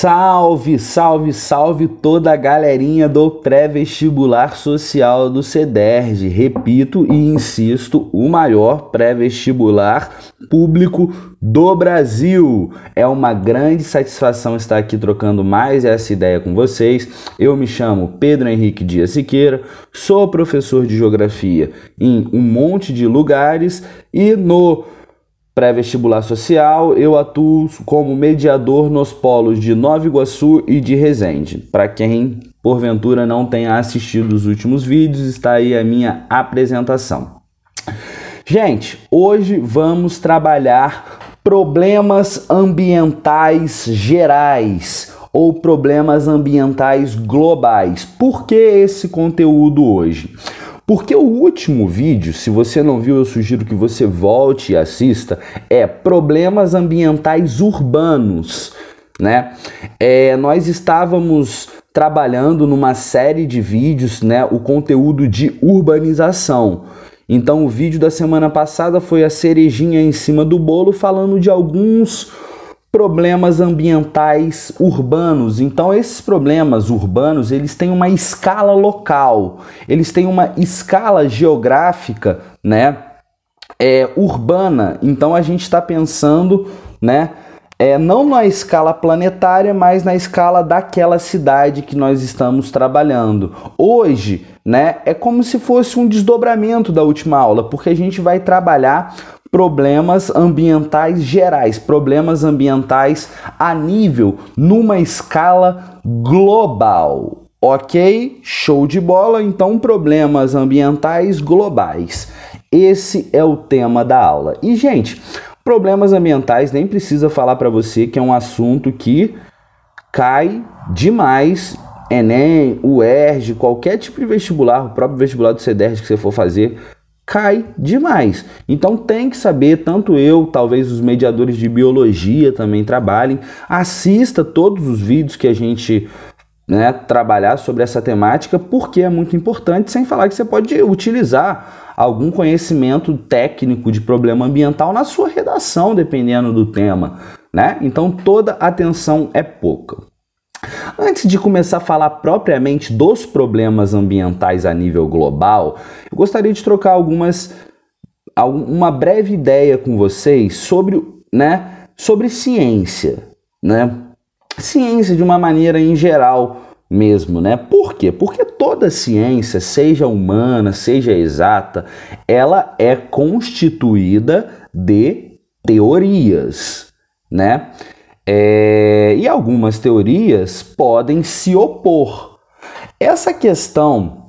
Salve, salve, salve toda a galerinha do pré-vestibular social do CEDERJ. Repito e insisto, o maior pré-vestibular público do Brasil. É uma grande satisfação estar aqui trocando mais essa ideia com vocês. Eu me chamo Pedro Henrique Dias Siqueira, sou professor de geografia em um monte de lugares e no pré-vestibular social, eu atuo como mediador nos polos de Nova Iguaçu e de Resende. Para quem, porventura, não tenha assistido os últimos vídeos, está aí a minha apresentação. Gente, hoje vamos trabalhar problemas ambientais gerais ou problemas ambientais globais. Por que esse conteúdo hoje? Porque o último vídeo, se você não viu, eu sugiro que você volte e assista, é problemas ambientais urbanos, né? Nós estávamos trabalhando numa série de vídeos, né, o conteúdo de urbanização. Então o vídeo da semana passada foi a cerejinha em cima do bolo, falando de alguns problemas ambientais urbanos. Então esses problemas urbanos, eles têm uma escala local, eles têm uma escala geográfica, né, urbana. Então a gente está pensando, né, não na escala planetária, mas na escala daquela cidade que nós estamos trabalhando. Hoje, né, é como se fosse um desdobramento da última aula, porque a gente vai trabalhar problemas ambientais gerais, problemas ambientais a nível, numa escala global, ok? Show de bola? Então, problemas ambientais globais. Esse é o tema da aula. E, gente, problemas ambientais, nem precisa falar para você que é um assunto que cai demais, Enem, UERJ, qualquer tipo de vestibular, o próprio vestibular do CEDERJ que você for fazer, cai demais. Então tem que saber, tanto eu, talvez os mediadores de biologia também trabalhem, assista todos os vídeos que a gente, né, trabalhar sobre essa temática, porque é muito importante, sem falar que você pode utilizar algum conhecimento técnico de problema ambiental na sua redação, dependendo do tema, né? Então toda atenção é pouca. Antes de começar a falar propriamente dos problemas ambientais a nível global, eu gostaria de trocar uma breve ideia com vocês sobre, né, sobre ciência, né? Ciência de uma maneira em geral mesmo, né? Por quê? Porque toda ciência, seja humana, seja exata, ela é constituída de teorias, né? E algumas teorias podem se opor. Essa questão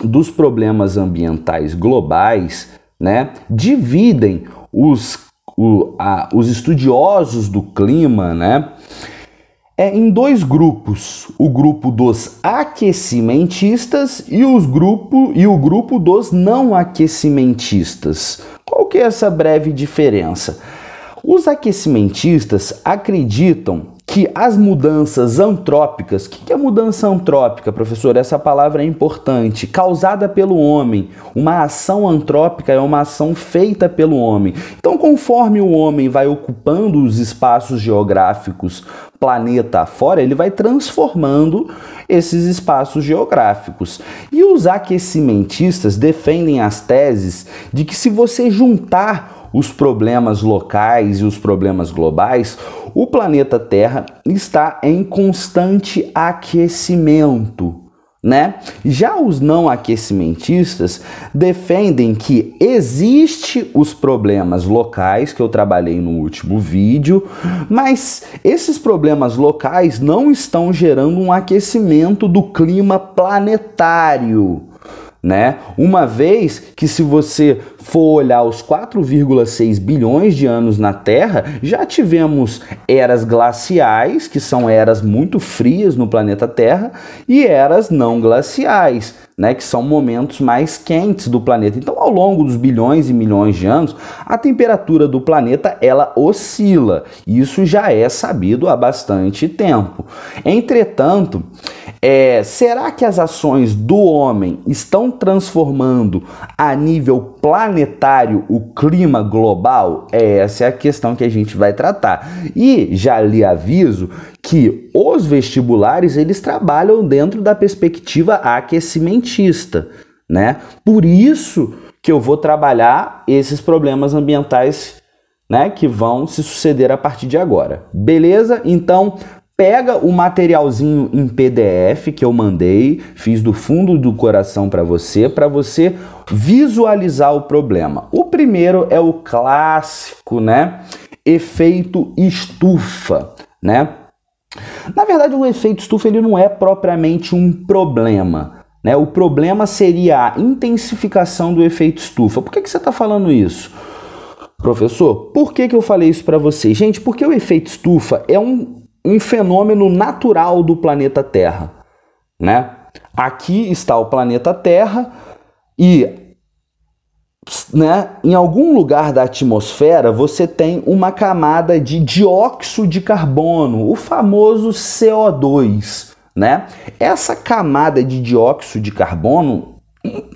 dos problemas ambientais globais, né, dividem os estudiosos do clima, né, em dois grupos: o grupo dos aquecimentistas e o grupo dos não aquecimentistas. Qual que é essa breve diferença? Os aquecimentistas acreditam que as mudanças antrópicas... O que é mudança antrópica, professor? Essa palavra é importante. Causada pelo homem. Uma ação antrópica é uma ação feita pelo homem. Então, conforme o homem vai ocupando os espaços geográficos planeta afora, ele vai transformando esses espaços geográficos. E os aquecimentistas defendem as teses de que, se você juntar os problemas locais e os problemas globais, o planeta Terra está em constante aquecimento, né? Já os não aquecimentistas defendem que existe os problemas locais, que eu trabalhei no último vídeo, mas esses problemas locais não estão gerando um aquecimento do clima planetário, né? Uma vez que, se você for olhar os 4,6 bilhões de anos na Terra, já tivemos eras glaciais, que são eras muito frias no planeta Terra, e eras não glaciais, né, que são momentos mais quentes do planeta. Então, ao longo dos bilhões e milhões de anos, a temperatura do planeta, ela oscila. Isso já é sabido há bastante tempo. Entretanto, Será que as ações do homem estão transformando a nível planetário o clima global? Essa é a questão que a gente vai tratar. E já lhe aviso que os vestibulares, eles trabalham dentro da perspectiva aquecimentista, né? Por isso que eu vou trabalhar esses problemas ambientais, né, que vão se suceder a partir de agora. Beleza? Então, pega o materialzinho em PDF que eu mandei, fiz do fundo do coração para você visualizar o problema. O primeiro é o clássico, né? Efeito estufa, né? Na verdade, o efeito estufa ele não é propriamente um problema, né? O problema seria a intensificação do efeito estufa. Por que você está falando isso? Professor, por que eu falei isso para você? Gente, porque o efeito estufa é um fenômeno natural do planeta Terra, né? Aqui está o planeta Terra e, né, em algum lugar da atmosfera você tem uma camada de dióxido de carbono, o famoso CO2, né? Essa camada de dióxido de carbono,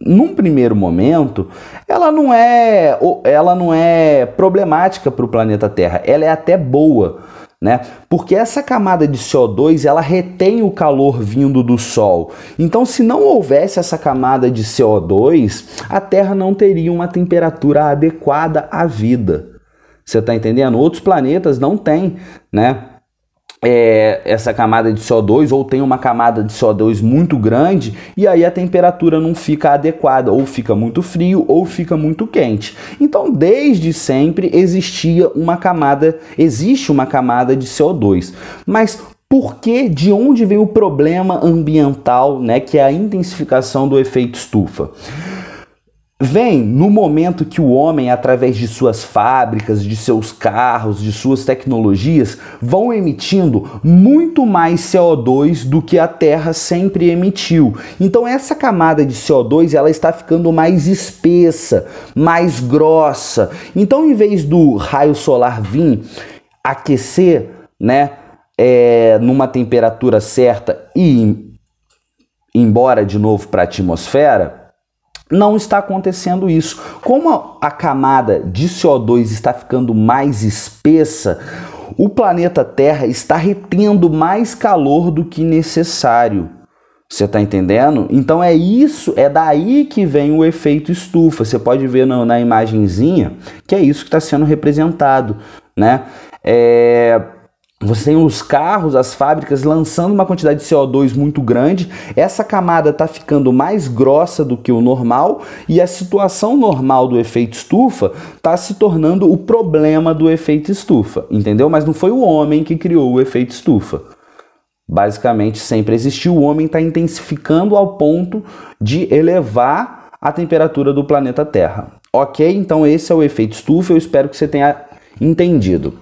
num primeiro momento, ela não é problemática para o planeta Terra, ela é até boa, né? Porque essa camada de CO2 ela retém o calor vindo do Sol. Então, se não houvesse essa camada de CO2, a Terra não teria uma temperatura adequada à vida. Você está entendendo? Outros planetas não têm, né? Essa camada de CO2 ou tem uma camada de CO2 muito grande e aí a temperatura não fica adequada, ou fica muito frio ou fica muito quente. Então, desde sempre existe uma camada de CO2. Mas de onde vem o problema ambiental, né, que é a intensificação do efeito estufa? Vem no momento que o homem, através de suas fábricas, de seus carros, de suas tecnologias, vão emitindo muito mais CO2 do que a Terra sempre emitiu. Então essa camada de CO2 ela está ficando mais espessa, mais grossa. Então, em vez do raio solar vir aquecer, né, numa temperatura certa e ir embora de novo para a atmosfera, não está acontecendo isso. Como a camada de CO2 está ficando mais espessa, o planeta Terra está retendo mais calor do que necessário. Você está entendendo? Então é daí que vem o efeito estufa. Você pode ver na imagenzinha que é isso que está sendo representado, né? Você tem os carros, as fábricas lançando uma quantidade de CO2 muito grande, essa camada está ficando mais grossa do que o normal e a situação normal do efeito estufa está se tornando o problema do efeito estufa, entendeu? Mas não foi o homem que criou o efeito estufa. Basicamente sempre existiu, o homem está intensificando ao ponto de elevar a temperatura do planeta Terra. Ok? Então esse é o efeito estufa, eu espero que você tenha entendido.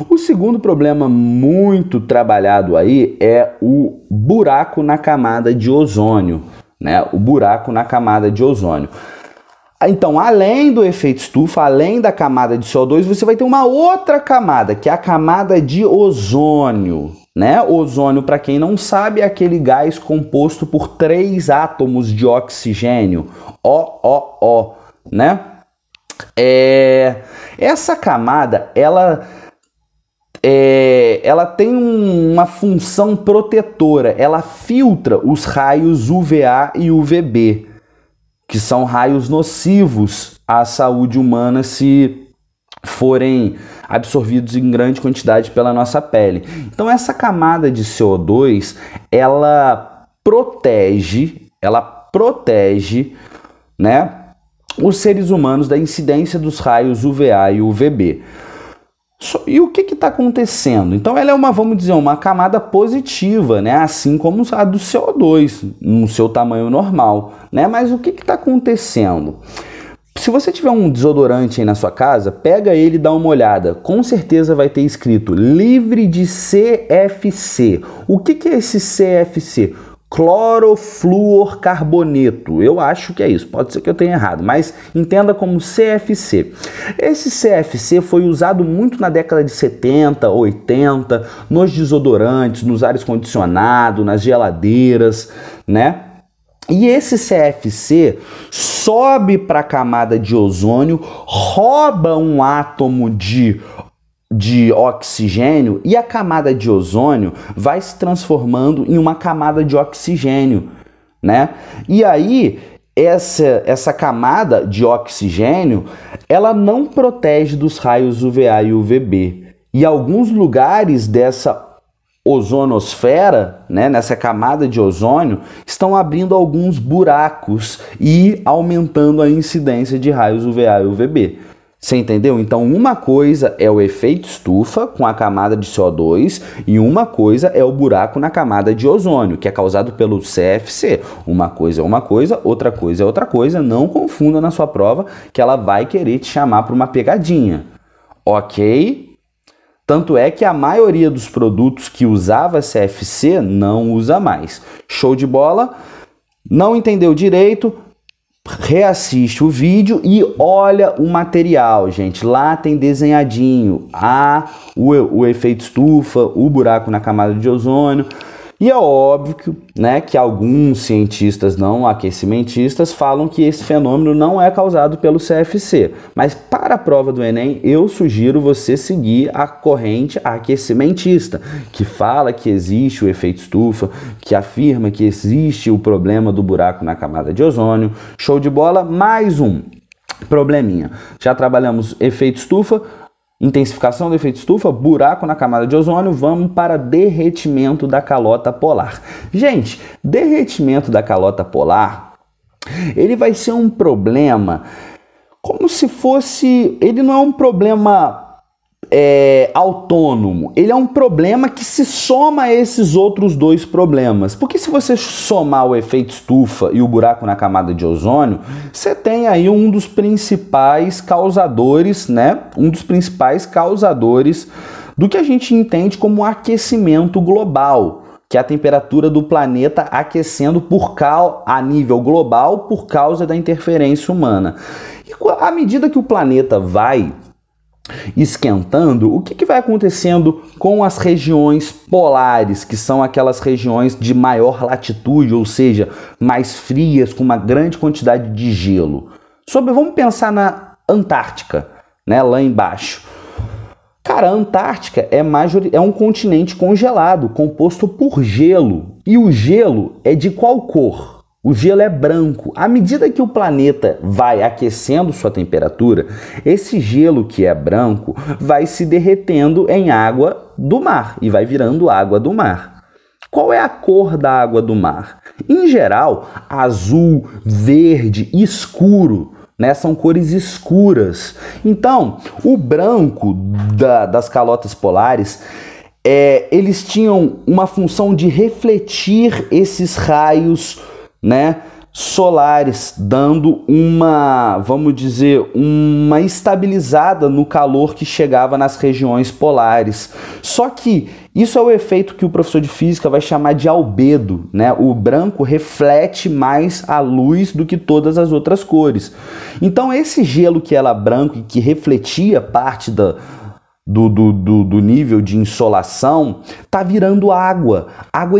O segundo problema muito trabalhado aí é o buraco na camada de ozônio, né? O buraco na camada de ozônio. Então, além do efeito estufa, além da camada de CO2, você vai ter uma outra camada, que é a camada de ozônio, né? Ozônio, para quem não sabe, é aquele gás composto por 3 átomos de oxigênio, O, né? Essa camada, ela tem uma função protetora, ela filtra os raios UVA e UVB, que são raios nocivos à saúde humana se forem absorvidos em grande quantidade pela nossa pele. Então essa camada de CO2, ela protege, né, os seres humanos da incidência dos raios UVA e UVB. E o que está acontecendo? Então ela é uma camada positiva, né? Assim como a do CO2, no seu tamanho normal, né? Mas o que está acontecendo? Se você tiver um desodorante aí na sua casa, pega ele e dá uma olhada. Com certeza vai ter escrito livre de CFC. O que é esse CFC? clorofluorcarboneto. Eu acho que é isso, pode ser que eu tenha errado, mas entenda como CFC. Esse CFC foi usado muito na década de 70, 80, nos desodorantes, nos ares condicionados, nas geladeiras, né? E esse CFC sobe para a camada de ozônio, rouba um átomo de oxigênio e a camada de ozônio vai se transformando em uma camada de oxigênio, né? E aí essa camada de oxigênio, ela não protege dos raios UVA e UVB. E alguns lugares dessa ozonosfera, né, nessa camada de ozônio, estão abrindo alguns buracos e aumentando a incidência de raios UVA e UVB. Você entendeu? Então, uma coisa é o efeito estufa com a camada de CO2 e uma coisa é o buraco na camada de ozônio, que é causado pelo CFC. Uma coisa é uma coisa, outra coisa é outra coisa. Não confunda na sua prova que ela vai querer te chamar para uma pegadinha. Ok? Tanto é que a maioria dos produtos que usava CFC não usa mais. Show de bola? Não entendeu direito? Reassiste o vídeo e olha o material, gente. Lá tem desenhadinho o efeito estufa, o buraco na camada de ozônio. E é óbvio, né, que alguns cientistas não aquecimentistas falam que esse fenômeno não é causado pelo CFC. Mas para a prova do Enem, eu sugiro você seguir a corrente aquecimentista, que fala que existe o efeito estufa, que afirma que existe o problema do buraco na camada de ozônio. Show de bola? Mais um probleminha. Já trabalhamos efeito estufa, intensificação do efeito estufa, buraco na camada de ozônio, vamos para derretimento da calota polar. Gente, derretimento da calota polar, ele vai ser um problema como se fosse, ele não é um problema autônomo, ele é um problema que se soma a esses outros dois problemas, porque se você somar o efeito estufa e o buraco na camada de ozônio, você tem aí um dos principais causadores, né? Um dos principais causadores do que a gente entende como aquecimento global, que é a temperatura do planeta aquecendo a nível global por causa da interferência humana. E à medida que o planeta vai esquentando, o que vai acontecendo com as regiões polares, que são aquelas regiões de maior latitude, ou seja, mais frias, com uma grande quantidade de gelo? Vamos pensar na Antártica, né, lá embaixo. Cara, a Antártica é um continente congelado, composto por gelo. E o gelo é de qual cor? O gelo é branco. À medida que o planeta vai aquecendo sua temperatura, esse gelo que é branco vai se derretendo em água do mar e vai virando água do mar. Qual é a cor da água do mar? Em geral, azul, verde, escuro, né? São cores escuras. Então, o branco das calotas polares, eles tinham uma função de refletir esses raios, né, solares, dando vamos dizer, uma estabilizada no calor que chegava nas regiões polares. Só que isso é o efeito que o professor de física vai chamar de albedo, né? O branco reflete mais a luz do que todas as outras cores. Então esse gelo que era branco e que refletia parte do nível de insolação, tá virando água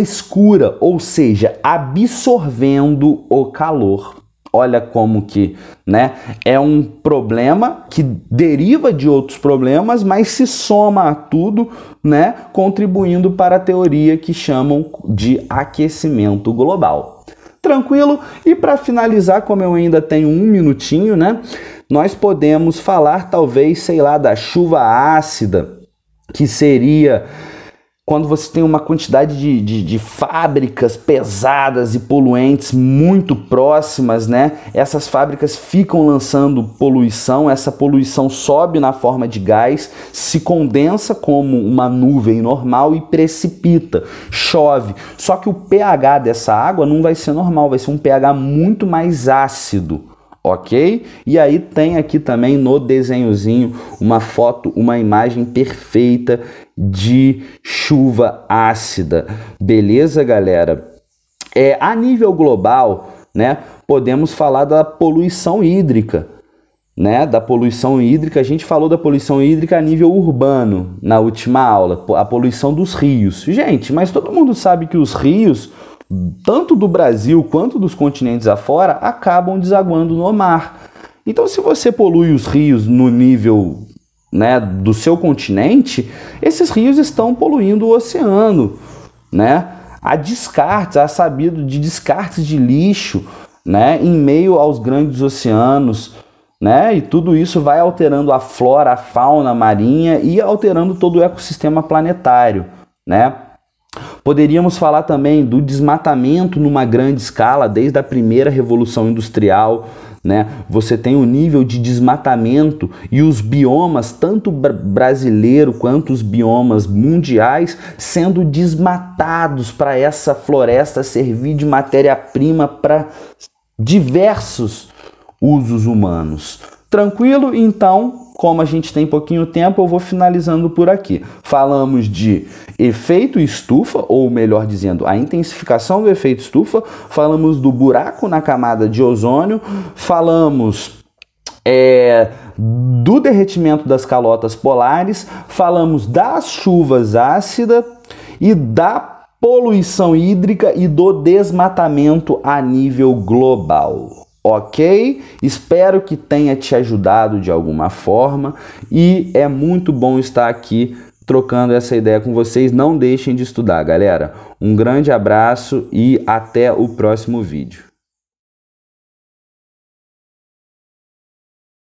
escura, ou seja, absorvendo o calor. Olha como que, né, é um problema que deriva de outros problemas, mas se soma a tudo, né, contribuindo para a teoria que chamam de aquecimento global. Tranquilo? E para finalizar, como eu ainda tenho um minutinho, né, nós podemos falar, talvez, sei lá, da chuva ácida, que seria quando você tem uma quantidade de fábricas pesadas e poluentes muito próximas, né? Essas fábricas ficam lançando poluição, essa poluição sobe na forma de gás, se condensa como uma nuvem normal e precipita, chove. Só que o pH dessa água não vai ser normal, vai ser um pH muito mais ácido. Ok? E aí tem aqui também no desenhozinho uma foto, uma imagem perfeita de chuva ácida. Beleza, galera? A nível global, né, podemos falar da poluição hídrica, né, da poluição hídrica. A gente falou da poluição hídrica a nível urbano na última aula, a poluição dos rios. Gente, mas todo mundo sabe que os rios, tanto do Brasil quanto dos continentes afora, acabam desaguando no mar. Então, se você polui os rios no nível, né, do seu continente, esses rios estão poluindo o oceano, né? Há sabido de descartes de lixo, né, em meio aos grandes oceanos, né? E tudo isso vai alterando a flora, a fauna marinha e alterando todo o ecossistema planetário, né? Poderíamos falar também do desmatamento numa grande escala, desde a primeira revolução industrial, né? Você tem o nível de desmatamento e os biomas, tanto brasileiro quanto os biomas mundiais, sendo desmatados para essa floresta servir de matéria-prima para diversos usos humanos. Tranquilo? Então, como a gente tem pouquinho tempo, eu vou finalizando por aqui. Falamos de efeito estufa, ou melhor dizendo, a intensificação do efeito estufa. Falamos do buraco na camada de ozônio. Falamos do derretimento das calotas polares. Falamos das chuvas ácidas e da poluição hídrica e do desmatamento a nível global. Ok? Espero que tenha te ajudado de alguma forma e é muito bom estar aqui trocando essa ideia com vocês. Não deixem de estudar, galera. Um grande abraço e até o próximo vídeo.